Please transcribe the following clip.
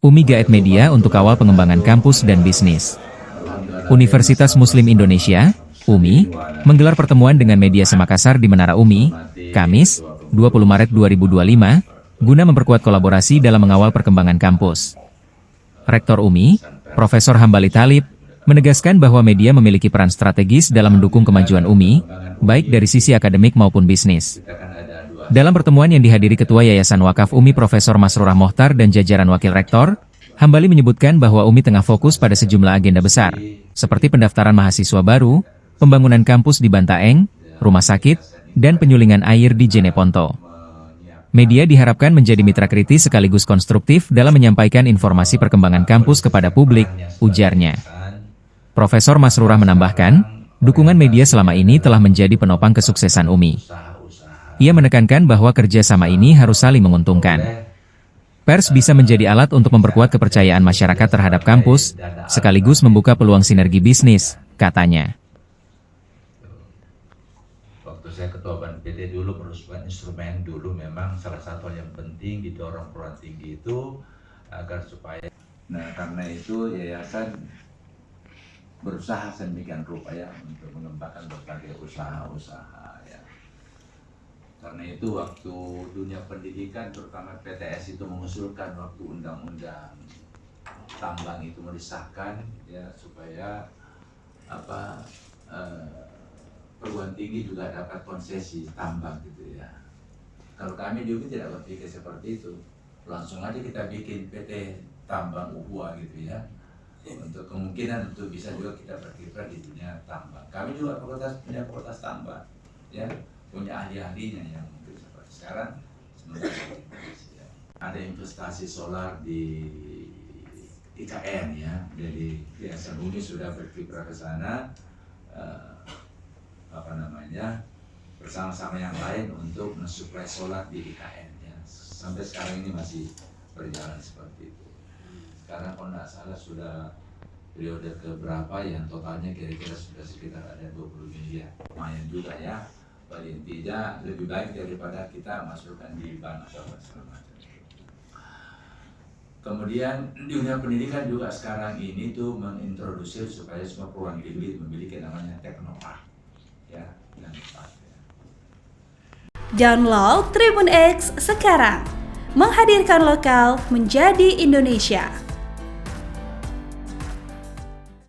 UMI Gaet Media untuk kawal pengembangan kampus dan bisnis. Universitas Muslim Indonesia, UMI, menggelar pertemuan dengan media Makassar di Menara UMI, Kamis, 20 Maret 2025, guna memperkuat kolaborasi dalam mengawal perkembangan kampus. Rektor UMI, Profesor Hambali Thalib, menegaskan bahwa media memiliki peran strategis dalam mendukung kemajuan UMI, baik dari sisi akademik maupun bisnis. Dalam pertemuan yang dihadiri Ketua Yayasan Wakaf UMI Profesor Masrurah Mohtar dan jajaran Wakil Rektor, Hambali menyebutkan bahwa UMI tengah fokus pada sejumlah agenda besar, seperti pendaftaran mahasiswa baru, pembangunan kampus di Bantaeng, rumah sakit, dan penyulingan air di Jeneponto. Media diharapkan menjadi mitra kritis sekaligus konstruktif dalam menyampaikan informasi perkembangan kampus kepada publik, ujarnya. Profesor Masrurah menambahkan, dukungan media selama ini telah menjadi penopang kesuksesan UMI. Ia menekankan bahwa kerjasama ini harus saling menguntungkan. Pers bisa menjadi alat untuk memperkuat kepercayaan masyarakat terhadap kampus, sekaligus membuka peluang sinergi bisnis, katanya. Waktu saya ketua BANPT dulu merumuskan instrumen dulu, memang salah satu yang penting didorong perguruan tinggi itu agar supaya, karena itu yayasan berusaha sedemikian rupa ya untuk mengembangkan berbagai usaha-usaha ya. Karena itu waktu dunia pendidikan terutama PTS itu mengusulkan waktu undang-undang tambang itu disahkan ya, supaya perguruan tinggi juga dapat konsesi tambang gitu ya. Kalau kami juga tidak berpikir seperti itu, langsung aja kita bikin PT tambang UHUA gitu ya. Untuk kemungkinan untuk bisa juga kita berkiprah di dunia tambang. Kami juga punya fakultas tambang ya, punya ahli-ahlinya yang mungkin seperti sekarang sementara di Indonesia. Ada investasi solar di IKN ya, jadi Yayasan UMI sudah berkiprah ke sana bersama-sama yang lain untuk mensuplai solar di IKN ya. Sampai sekarang ini masih berjalan seperti itu. Sekarang kalau tidak salah sudah periode keberapa yang totalnya kira-kira sudah sekitar ada 20 miliar. Lumayan juga ya. Paling tidak lebih baik daripada kita masukkan di bank atau segala macam. Kemudian dunia pendidikan juga sekarang ini tuh mengintroduksi supaya semua perguruan tinggi memiliki namanya teknopark ya, dan Download Tribun X sekarang, menghadirkan lokal menjadi Indonesia.